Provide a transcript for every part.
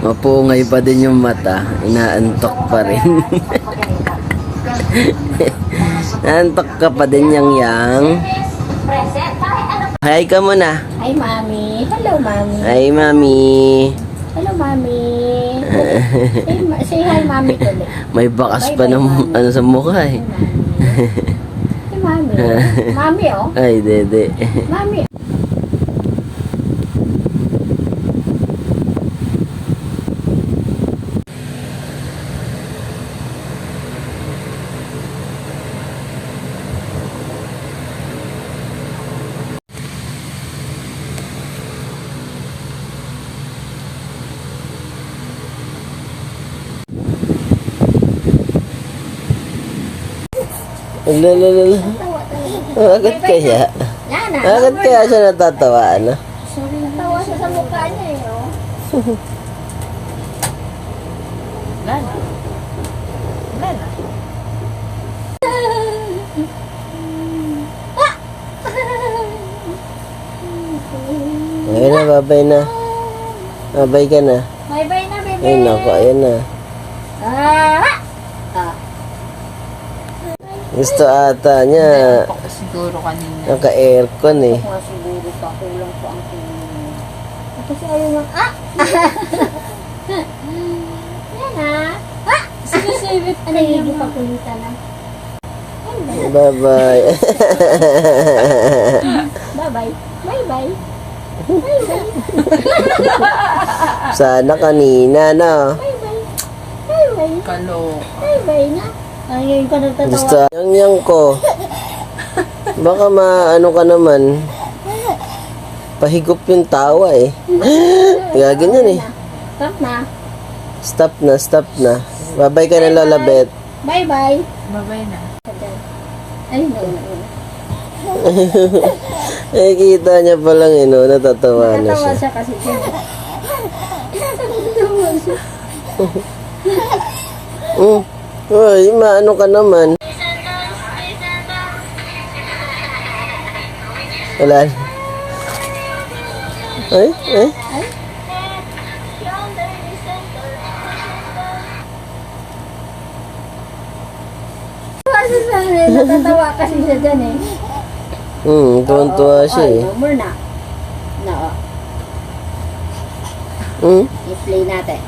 Mapungay pa din yung mata. Inaantok pa rin. Naantok ka pa din yang. Hi ka muna. Hi, Mami. Hello, Mami. Hi, Mami. Hello, Mami. Say hi, Mami ulit. May bakas pa ng ano sa mukha eh. Hey, Mami. Mami, oh. Ay, dede. Mami. Lalalala. Bakit kaya? Lana. Bakit kaya siya natatawa, ano? Sorry, natawa siya sa mukha niya, eh, oh. Lana. Lana. Ayun na, babay na. Babay ka na. Bye-bye na, baby. Ay, naku, ayun na. Ah! Gusto ata niya. Siguro kanina. Naka-aircon eh. Kung siguro pa, kulang pa ang tingin. Kasi ayaw na, Yan ah! Sinasabit. Ano yung ipakulitan na? Bye-bye. Bye-bye. Bye-bye. Bye-bye. Sana kanina, no? Bye-bye. Bye-bye. Kalo. Bye-bye na. Ngayon ko nagtatawa. Gusto. Yang ko. Baka maano ka naman. Pahigop yung tawa eh. Gaganyan eh. Stop na. Stop na, stop na. Babay ka na, Lola Beth. Bye-bye. Babay na. Ay, no. Eh, kita niya pa lang eh, no? Natatawa na Natawa siya. siya kasi siya. Natawa siya. Uy, maano ka naman? Wala. Ay, eh? Kasi siya, natatawa kasi siya dyan eh. Tuwan-tuwa siya eh. More na. No. I-play natin.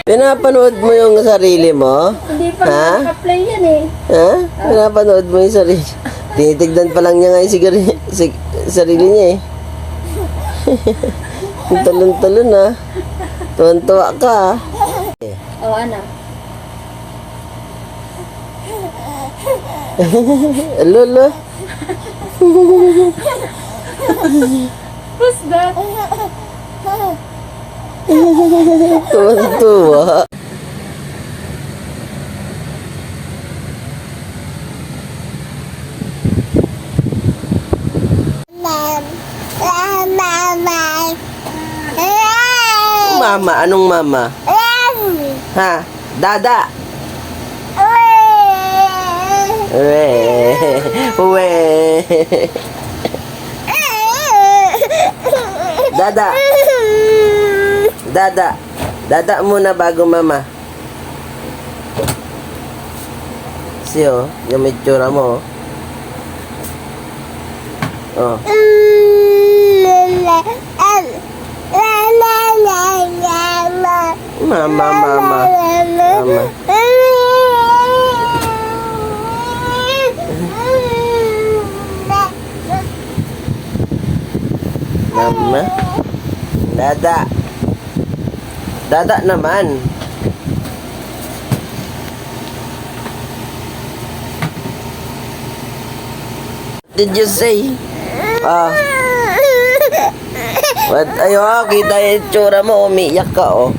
Pinapanood mo yung sarili mo? Hindi pa Ha? naka-play yan eh. Ha? Pinapanood mo yung sarili. Tinitignan pa lang niya nga yung sarili niya eh. Ang talon-talon ah. Tuwan-tuwa ka ah. O ano? Lolo. Who's that? Tuwan-tuwa. Mama, anong mama? Ha? Dada. Uwe. Uwe. Dada. Dada. Dada muna bago mama. Siyo, yung mitsura mo. Oh. Mama, mama. Mama. Mama. Dada. Dada naman. Did you say? What? Ayo, kita yung tsura mo. Umiyak ka, oh.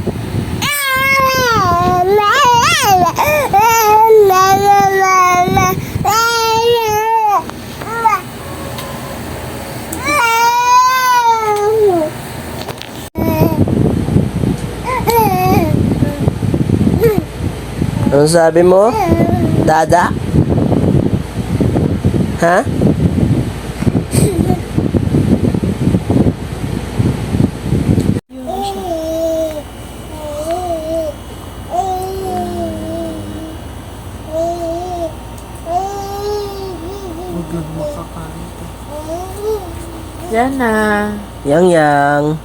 Ano sabi mo? Dada? Ha? Yan na. Yang.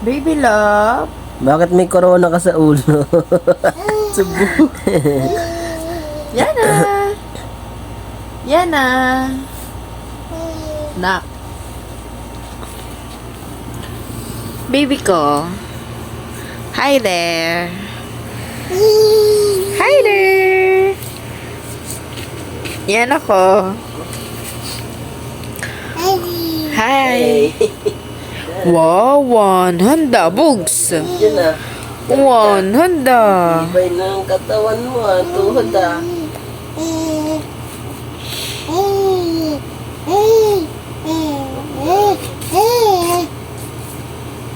Baby love. Bakit may corona ka sa ulo? Subo. Yan na. Yan na. Nak. Baby ko. Hi there. Hi there. Yan ako. Hi. Wow, 100 bugs. Yan na. 100. Ibay ng katawan mo ah. Tuhod ah.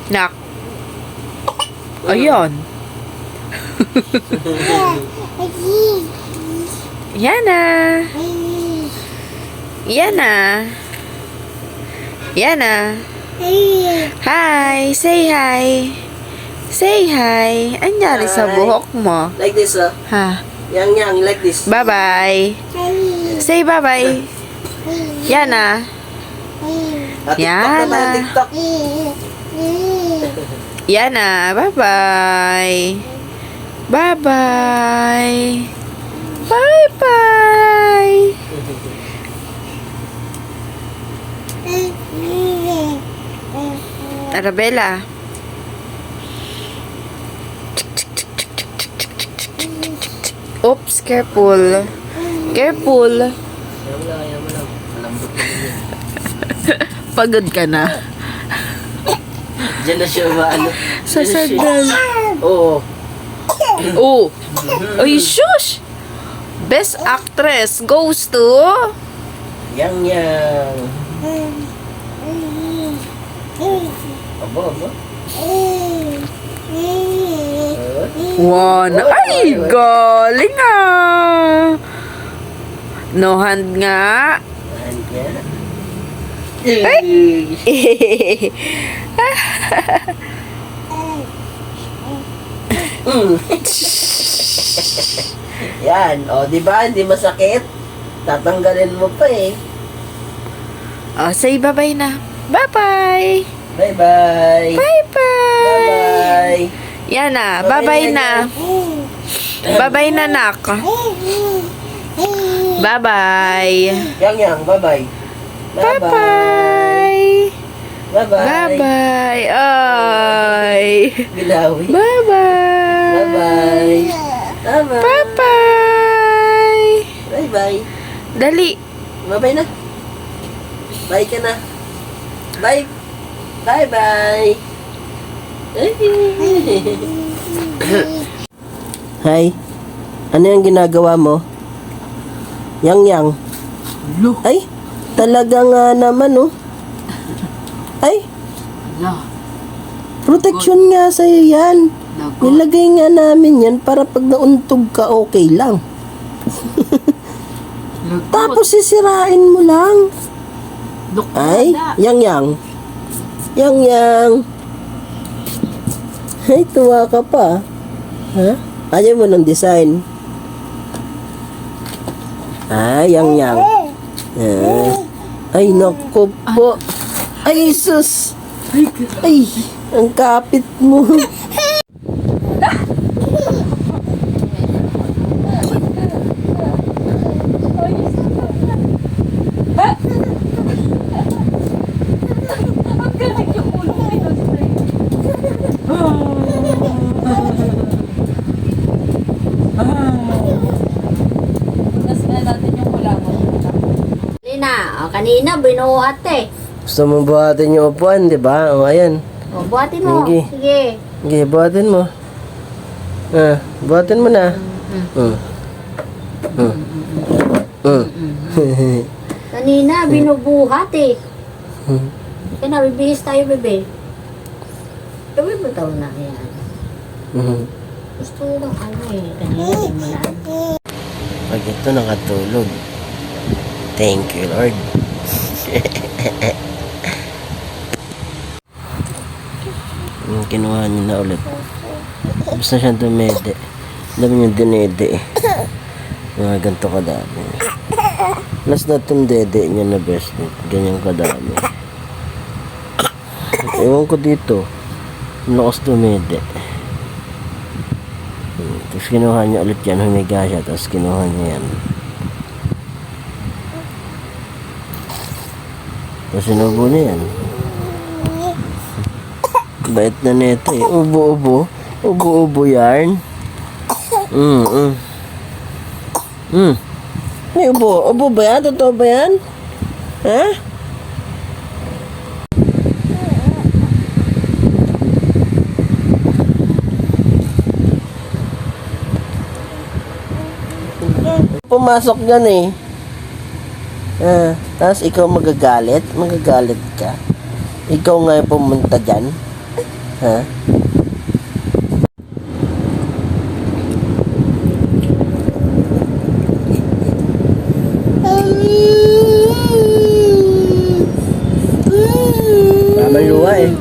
Nak. Ayan. Yan na. Yan na. Yan na. Hi. Say hi. Say hi. Anyari sa Hi. buhok mo? Like this ah. Ha? Yang, like this. Bye-bye. Say bye-bye. Yan na. Ah, TikTok Yan na, na. TikTok. Yan na. Bye-bye. Bye-bye. Bye-bye. Arabella. Oops, careful. Careful. Ayaw mo lang. Malambot na yun. Pagod ka na. Diyan na siya ano. Sa Diyan na siya- sandal. Oo. Oh. Ay, shush! Best actress goes to... Yang. Aba. One. Ay, galing ah! No hand nga. Ayan niya. Yan. O, di ba? Hindi masakit. Tatanggalin mo pa eh. Oh, say bye-bye na. Bye-bye! Bye-bye. Bye-bye! Bye-bye. Yan na. Bye-bye na. Bye-bye na, nak. Bye-bye. Yang. Bye-bye. Bye-bye. Bye-bye. Bye-bye. Ay. Bilawi. Bye-bye. Bye-bye. Bye-bye. Bye-bye. Bye-bye. Dali. Bye-bye na. Bye ka na. Bye. Bye-bye. Hi. Ano yung ginagawa mo? Yang. Ay, talaga nga naman, oh. Ay, protection nga sa'yo yan. Nilagay nga namin yan para pag nauntog ka, okay lang. Tapos sisirain mo lang. Ay, yang. Ay, tuwa ka pa. Ha? Ayaw mo ng design. Ay, yang. Ay, naku po. Ay, sus. Ay, ang kapit mo. Lina, kanina binuhat eh. Gusto mo buhatin yung upuan, di ba? O, ayan. O, buhatin mo. Sige. Sige. Sige, buhatin mo. Buhatin mo na. Kanina, binubuhat eh. Kaya nabibihis tayo, bebe. Sabi mo tayo na yan. Gusto ko lang ano eh. Kanina, di mo na. Pag ito nakatulog. Thank you, Lord. Kinuha niyo na ulit. Tapos na siya dumede. Dami niya dinede eh. Mga ganito kadami. Nas na itong dede niya na best. Ganyan kadami. Ewan ko dito. Ang lakas dumede. Tapos kinuha niya ulit yan. Humiga siya. Tapos kinuha niya yan. Tapos sinubo niya yan. Bait na nito eh. Ubo-ubo. Ubo-ubo yarn. May ubo. Ubo ba yan? Totoo ba yan? Ha? Pumasok dyan eh. Tapos ikaw magagalit? Magagalit ka? Ikaw nga yung pumunta dyan? Ha? Tama luwa eh.